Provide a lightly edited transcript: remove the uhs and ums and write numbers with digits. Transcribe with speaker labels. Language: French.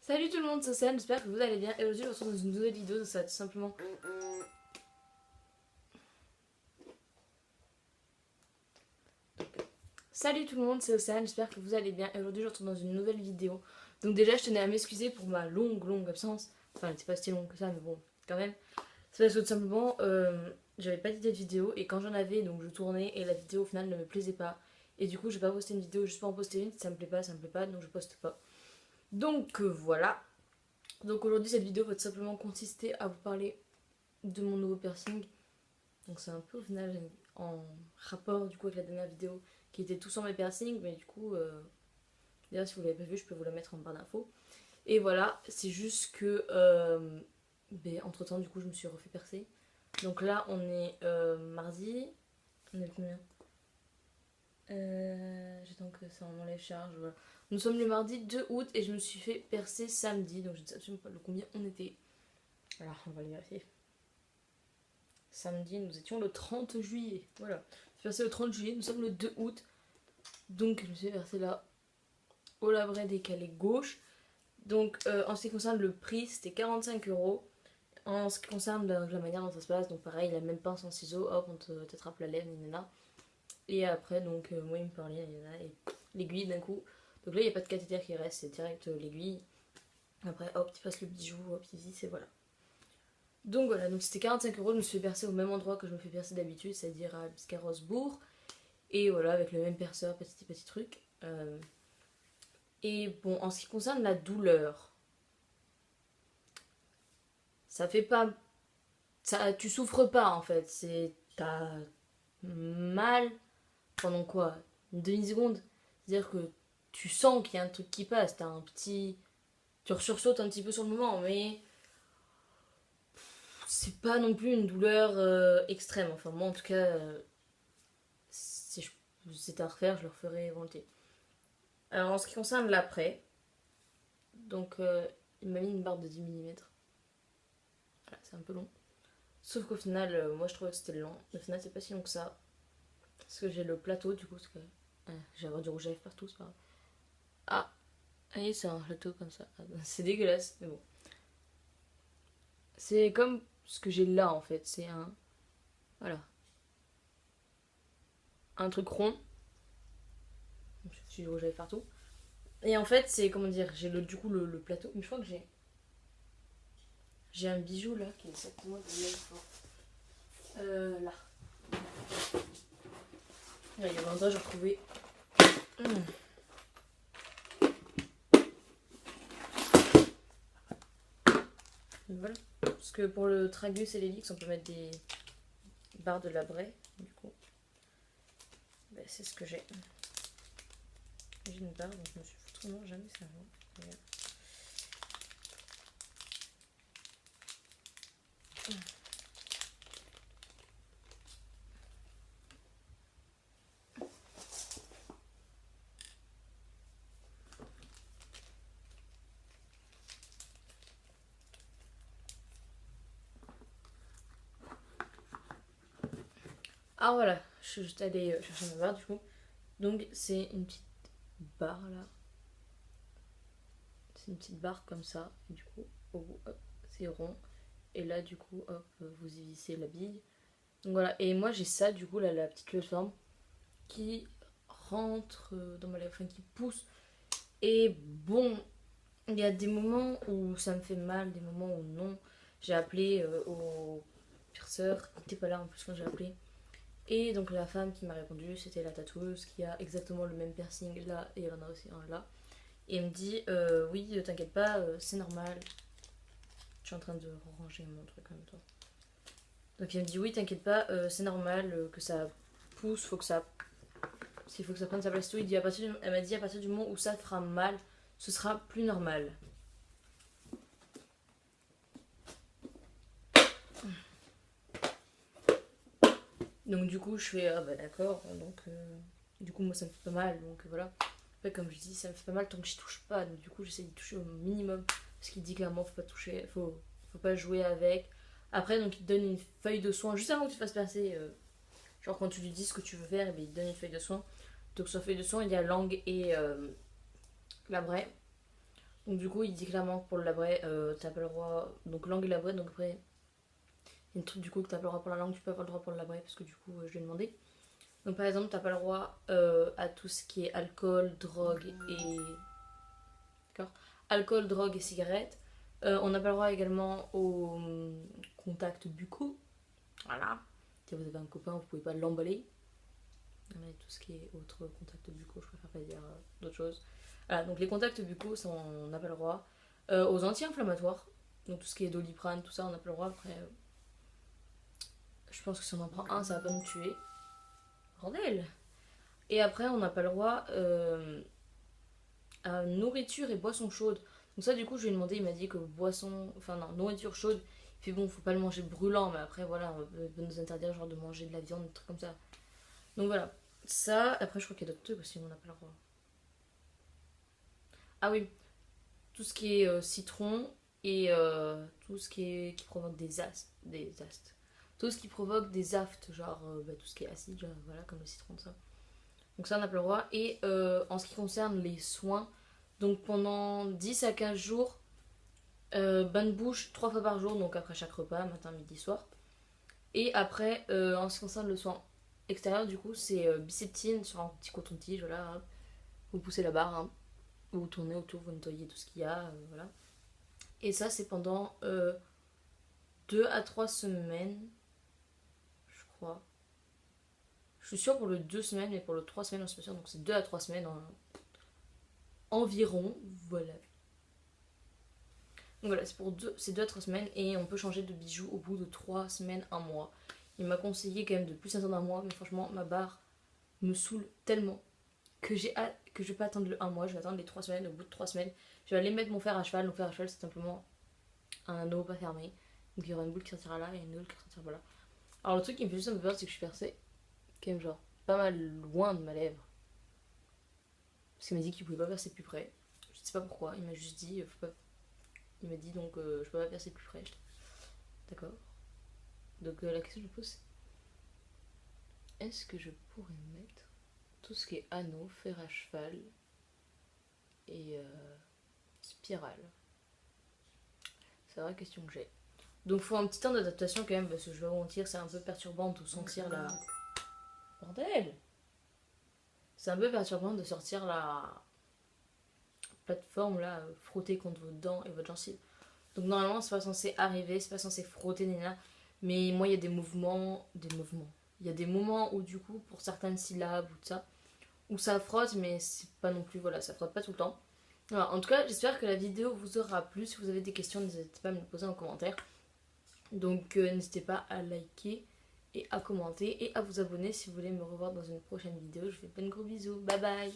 Speaker 1: Salut tout le monde, c'est Océane, j'espère que vous allez bien. Et aujourd'hui, je vous retrouve dans une nouvelle vidéo, donc ça va tout simplement. Salut tout le monde, c'est Océane, j'espère que vous allez bien. Et aujourd'hui, je vous retrouve dans une nouvelle vidéo. Donc, déjà, je tenais à m'excuser pour ma longue absence. Enfin, elle n'était pas si longue que ça, mais bon, quand même. C'est parce que tout simplement, j'avais pas d'idée de vidéo. Et quand j'en avais, donc je tournais et la vidéo au final ne me plaisait pas. Et du coup, je vais pas poster une vidéo juste pour en poster une. Si ça me plaît pas, ça me plaît pas, donc je poste pas. Donc, voilà. Donc, aujourd'hui, cette vidéo va tout simplement consister à vous parler de mon nouveau piercing. Donc c'est un peu au final en rapport du coup avec la dernière vidéo qui était tout sans mes piercings, mais du coup, d'ailleurs si vous l'avez pas vu, je peux vous la mettre en barre d'infos. Et voilà, c'est juste que entre temps du coup je me suis refait percer. Donc là on est mardi, on est le combien J'attends que ça en enlève charge, voilà. Nous sommes le mardi 2 août et je me suis fait percer samedi, donc je ne sais absolument pas le combien on était. Alors on va le vérifier. Samedi, nous étions le 30 juillet. Voilà. Je suis versé le 30 juillet, nous sommes le 2 août. Donc je me suis versé là au labret décalé gauche. Donc en ce qui concerne le prix, c'était 45 €. En ce qui concerne la manière dont ça se passe, donc pareil, la même pince en ciseaux, hop, on t'attrape la lèvre, nanana. Et après, donc moi il me parlait, nanana, et l'aiguille d'un coup. Donc là, il n'y a pas de cathéter qui reste, c'est direct l'aiguille. Après, hop, tu passes le bijou, hop, tu vis, et voilà. Donc voilà, donc c'était 45 €, je me suis fait percer au même endroit que je me fais percer d'habitude, c'est-à-dire à Biscarrosse-Bourg. Et voilà, avec le même perceur, petit truc. Et bon, en ce qui concerne la douleur, ça fait pas. Ça, tu souffres pas en fait. T'as mal pendant quoi? Une demi-seconde. C'est-à-dire que tu sens qu'il y a un truc qui passe. T'as un petit. Tu sursautes un petit peu sur le moment, mais c'est pas non plus une douleur extrême. Enfin, moi en tout cas, si c'était à refaire, je le referais volontiers. Alors en ce qui concerne l'après, donc il m'a mis une barre de 10 mm. Voilà, c'est un peu long. Sauf qu'au final, moi je trouvais que c'était long. Au final, c'est pas si long que ça. Parce que j'ai le plateau, du coup, parce que j'ai avoir du rouge à lèvres partout, c'est pas grave. Ah, et c'est un plateau comme ça. C'est dégueulasse, mais bon. C'est comme ce que j'ai là en fait. C'est un. Voilà. Un truc rond. J'ai du rouge à lèvres partout. Et en fait, c'est comment dire, j'ai du coup le plateau. Mais je crois que j'ai un bijou là qui est exactement de la même forme. Là. Il y a longtemps, j'ai retrouvé. Voilà. Parce que pour le tragus et l'hélix, on peut mettre des barres de labret. Du coup, c'est ce que j'ai. J'ai une barre, donc je me suis foutrement jamais servi. Regarde. Ah voilà, je suis juste allée chercher ma barre du coup. Donc c'est une petite barre là. C'est une petite barre comme ça. Et du coup, au bout, hop, c'est rond. Et là, du coup, hop, vous y vissez la bille. Donc voilà, et moi j'ai ça du coup, là, la petite plateforme qui rentre dans ma lèvre, enfin qui pousse. Et bon, il y a des moments où ça me fait mal, des moments où non. J'ai appelé au perceur, il n'était pas là en plus quand j'ai appelé. Et donc la femme qui m'a répondu, c'était la tatoueuse qui a exactement le même piercing là et elle en a aussi un là. Et elle me dit oui, t'inquiète pas, c'est normal. Je suis en train de ranger mon truc en même temps. Donc elle me dit oui, t'inquiète pas, c'est normal que ça pousse, faut que ça prenne sa place tout. Elle m'a dit à partir du moment où ça fera mal, ce sera plus normal. Donc du coup je fais ah bah d'accord, donc du coup moi ça me fait pas mal, donc voilà. Après comme je dis ça me fait pas mal tant que j'y touche pas, donc du coup j'essaie d'y toucher au minimum. Parce qu'il dit clairement faut pas toucher, faut pas jouer avec. Après donc il te donne une feuille de soin juste avant que tu te fasses percer, genre quand tu lui dis ce que tu veux faire, et bien, il te donne une feuille de soin. Donc sur la feuille de soin il y a langue et labret. Donc du coup, il dit clairement que pour le labret, t'as pas le droit. Donc langue et labret, donc après, il y a un truc du coup que t'as pas le droit pour la langue, tu peux avoir le droit pour le labret, parce que du coup, je lui ai demandé. Donc par exemple, t'as pas le droit à tout ce qui est alcool, drogue et. D'accord. Alcool, drogue et cigarettes. On n'a pas le droit également aux contacts buccaux. Voilà. Si vous avez un copain, vous pouvez pas l'emballer. Mais tout ce qui est autre contact buccaux, je préfère pas dire d'autres choses. Voilà, donc les contacts buccaux, ça on n'a pas le droit. Aux anti-inflammatoires, donc tout ce qui est doliprane, tout ça, on n'a pas le droit. Après, je pense que si on en prend un, ça va pas nous tuer. Bordel! Et après, on n'a pas le droit à nourriture et boissons chaudes. Donc ça, du coup, je lui ai demandé, il m'a dit que boisson, enfin non, nourriture chaude, il fait bon, faut pas le manger brûlant, mais après, voilà, on peut nous interdire genre de manger de la viande, des trucs comme ça. Donc voilà, ça, après, je crois qu'il y a d'autres trucs aussi, on n'a pas le droit. Ah oui, tout ce qui est citron et tout ce qui provoque des astes. Tout ce qui provoque des aftes, genre tout ce qui est acide, genre, voilà, comme le citron, ça. Donc ça, on n'a pas le droit. Et en ce qui concerne les soins, donc pendant 10 à 15 jours, bain de bouche 3 fois par jour, donc après chaque repas, matin, midi, soir. Et après, en ce qui concerne le soin extérieur, du coup, c'est biceptine sur un petit coton-tige, voilà. Hop. Vous poussez la barre, hein. Vous tournez autour, vous nettoyez tout ce qu'il y a, voilà. Et ça, c'est pendant 2 à 3 semaines, je crois. Je suis sûre pour le 2 semaines, mais pour le 3 semaines, on se pas sûre. Donc c'est 2 à 3 semaines environ, voilà. Donc voilà, c'est pour c'est 2 à 3 semaines et on peut changer de bijoux au bout de 3 semaines, un mois. Il m'a conseillé quand même de plus attendre un mois, mais franchement, ma barre me saoule tellement que j'ai hâte, que je vais pas attendre le un mois, je vais attendre les 3 semaines. Au bout de 3 semaines, je vais aller mettre mon fer à cheval. Mon fer à cheval, c'est simplement un anneau pas fermé. Donc il y aura une boule qui sortira là et une autre qui sortira là. Alors le truc qui me fait juste un peu peur, c'est que je suis percée quand même genre pas mal loin de ma lèvre. Parce qu'il m'a dit qu'il pouvait pas percer plus près. Je sais pas pourquoi, il m'a juste dit, faut pas. Il m'a dit donc je peux pas percer plus près. D'accord. Donc la question que je me pose c'est est-ce que je pourrais mettre tout ce qui est anneau, fer à cheval et spirale. C'est la vraie question que j'ai. Donc faut un petit temps d'adaptation quand même parce que je vais vous mentir, c'est un peu perturbant de sentir la... Bordel. C'est un peu perturbant de sortir la plateforme là, frotter contre vos dents et votre gencive. Donc normalement c'est pas censé arriver, c'est pas censé frotter Nina. Mais moi il y a des mouvements. Il y a des moments où du coup pour certaines syllabes ou tout ça, où ça frotte mais c'est pas non plus, voilà, ça frotte pas tout le temps. Voilà, en tout cas j'espère que la vidéo vous aura plu. Si vous avez des questions n'hésitez pas à me les poser en commentaire. Donc n'hésitez pas à liker et à commenter et à vous abonner si vous voulez me revoir dans une prochaine vidéo. Je vous fais plein de gros bisous. Bye bye.